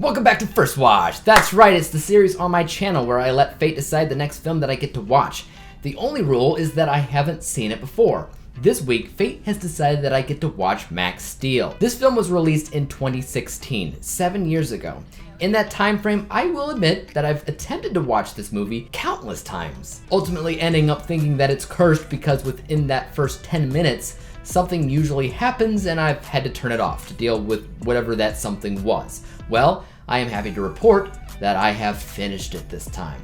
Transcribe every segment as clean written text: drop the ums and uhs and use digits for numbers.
Welcome back to First Watch. That's right, it's the series on my channel where I let fate decide the next film that I get to watch. The only rule is that I haven't seen it before. This week, fate has decided that I get to watch Max Steel. This film was released in 2016, 7 years ago. In that time frame, I will admit that I've attempted to watch this movie countless times, ultimately ending up thinking that it's cursed because within that first 10 minutes, something usually happens and I've had to turn it off to deal with whatever that something was. Well, I am happy to report that I have finished it this time.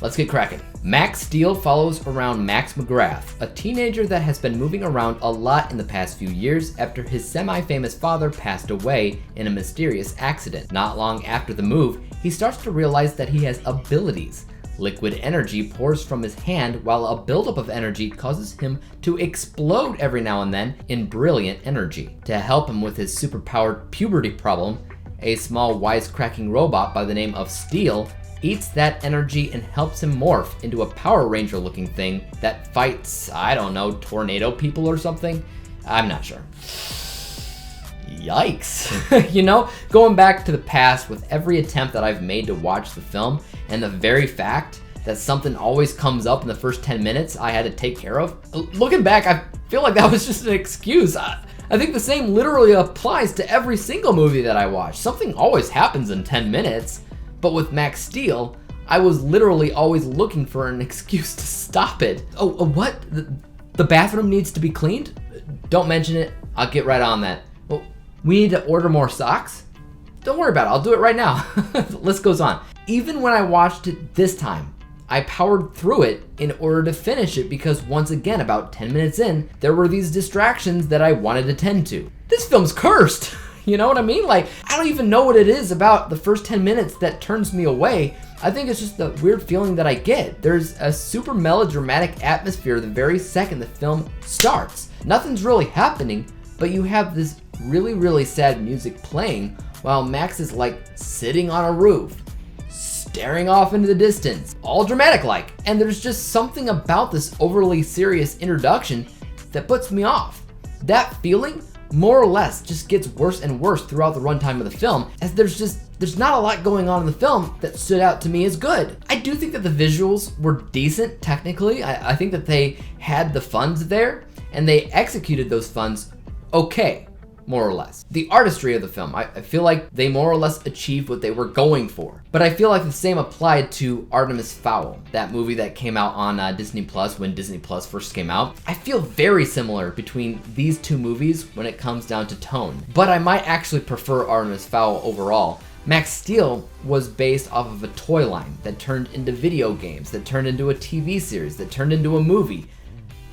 Let's get cracking. Max Steel follows around Max McGrath, a teenager that has been moving around a lot in the past few years after his semi-famous father passed away in a mysterious accident. Not long after the move, he starts to realize that he has abilities. Liquid energy pours from his hand while a buildup of energy causes him to explode every now and then in brilliant energy. To help him with his superpowered puberty problem, a small wisecracking robot by the name of Steel eats that energy and helps him morph into a Power Ranger looking thing that fights, I don't know, tornado people or something? I'm not sure. Yikes. You know, going back to the past with every attempt that I've made to watch the film and the very fact that something always comes up in the first 10 minutes I had to take care of. Looking back, I feel like that was just an excuse. I think the same literally applies to every single movie that I watch. Something always happens in 10 minutes. But with Max Steel, I was literally always looking for an excuse to stop it. Oh, what? The bathroom needs to be cleaned? Don't mention it. I'll get right on that. Well, we need to order more socks? Don't worry about it. I'll do it right now. The list goes on. Even when I watched it this time, I powered through it in order to finish it because once again, about 10 minutes in, there were these distractions that I wanted to tend to. This film's cursed. You know what I mean? Like, I don't even know what it is about the first 10 minutes that turns me away. I think it's just the weird feeling that I get. There's a super melodramatic atmosphere the very second the film starts. Nothing's really happening, but you have this really, really sad music playing while Max is like sitting on a roof, staring off into the distance, all dramatic like. And there's just something about this overly serious introduction that puts me off. That feeling more or less just gets worse and worse throughout the runtime of the film, as there's not a lot going on in the film that stood out to me as good. I do think that the visuals were decent technically. I think that they had the funds there and they executed those funds okay, more or less. The artistry of the film, I feel like they more or less achieved what they were going for. But I feel like the same applied to Artemis Fowl, that movie that came out on Disney Plus when Disney Plus first came out. I feel very similar between these two movies when it comes down to tone, but I might actually prefer Artemis Fowl overall. Max Steel was based off of a toy line that turned into video games, that turned into a TV series, that turned into a movie.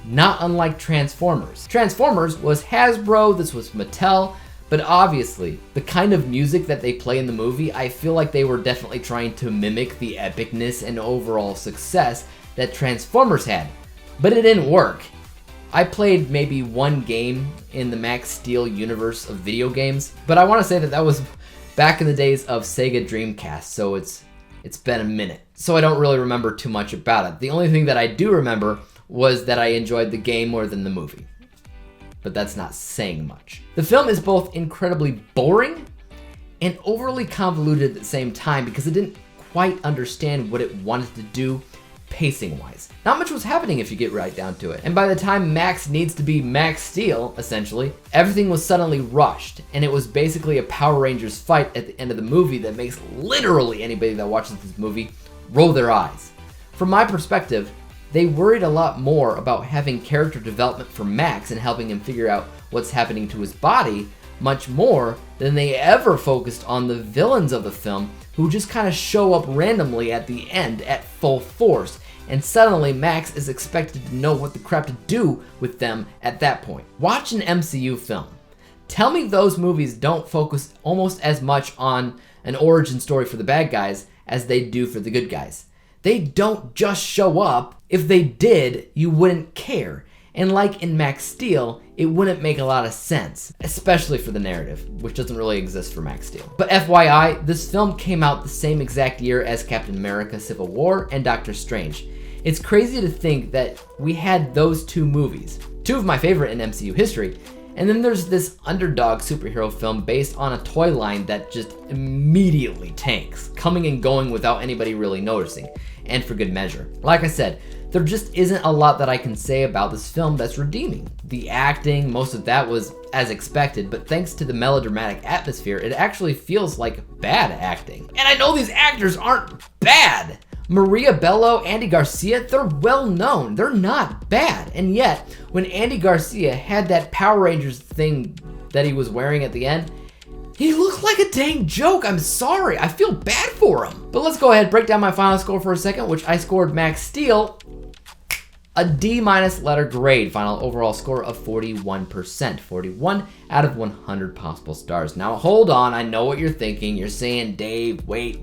Not unlike Transformers. Transformers was Hasbro, this was Mattel, but obviously, the kind of music that they play in the movie, I feel like they were definitely trying to mimic the epicness and overall success that Transformers had, but it didn't work. I played maybe one game in the Max Steel universe of video games, but I want to say that was back in the days of Sega Dreamcast, so it's been a minute. So I don't really remember too much about it. The only thing that I do remember was that I enjoyed the game more than the movie. But that's not saying much. The film is both incredibly boring and overly convoluted at the same time because it didn't quite understand what it wanted to do pacing-wise. Not much was happening if you get right down to it. And by the time Max needs to be Max Steel, essentially, everything was suddenly rushed, and it was basically a Power Rangers fight at the end of the movie that makes literally anybody that watches this movie roll their eyes. From my perspective, they worried a lot more about having character development for Max and helping him figure out what's happening to his body, much more than they ever focused on the villains of the film, who just kind of show up randomly at the end at full force, and suddenly Max is expected to know what the crap to do with them at that point. Watch an MCU film. Tell me those movies don't focus almost as much on an origin story for the bad guys as they do for the good guys. They don't just show up. If they did, you wouldn't care. And like in Max Steel, it wouldn't make a lot of sense, especially for the narrative, which doesn't really exist for Max Steel. But FYI, this film came out the same exact year as Captain America: Civil War and Doctor Strange. It's crazy to think that we had those two movies, two of my favorite in MCU history, And then there's this underdog superhero film based on a toy line that just immediately tanks, coming and going without anybody really noticing, and for good measure. Like I said, there just isn't a lot that I can say about this film that's redeeming. The acting, most of that was as expected, but thanks to the melodramatic atmosphere, it actually feels like bad acting. And I know these actors aren't bad. Maria Bello, Andy Garcia, they're well known. They're not bad. And yet, when Andy Garcia had that Power Rangers thing that he was wearing at the end, he looked like a dang joke. I'm sorry. I feel bad for him. But let's go ahead and break down my final score for a second, which I scored Max Steel a D- letter grade, final overall score of 41%, 41 out of 100 possible stars. Now hold on, I know what you're thinking. You're saying, Dave, wait.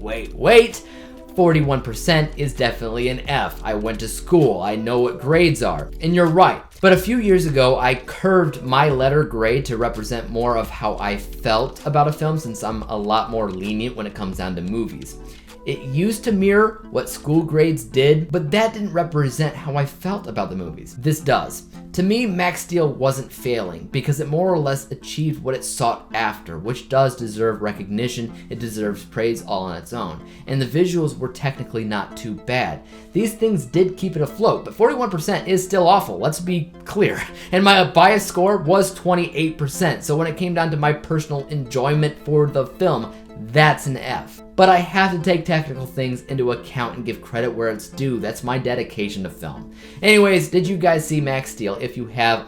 41% is definitely an F. I went to school, I know what grades are. And you're right. But a few years ago, I curved my letter grade to represent more of how I felt about a film, since I'm a lot more lenient when it comes down to movies. It used to mirror what school grades did, but that didn't represent how I felt about the movies. This does. To me, Max Steel wasn't failing because it more or less achieved what it sought after, which does deserve recognition. It deserves praise all on its own. And the visuals were technically not too bad. These things did keep it afloat, but 41% is still awful, let's be clear. And my bias score was 28%, so when it came down to my personal enjoyment for the film, that's an F. But I have to take technical things into account and give credit where it's due. That's my dedication to film. Anyways, did you guys see Max Steel? If you have,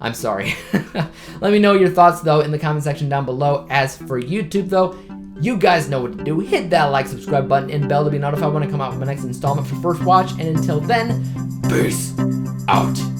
I'm sorry. Let me know your thoughts though in the comment section down below. As for YouTube though, you guys know what to do. Hit that like, subscribe button, and bell to be notified when I come out with my next installment for First Watch. And until then, peace out.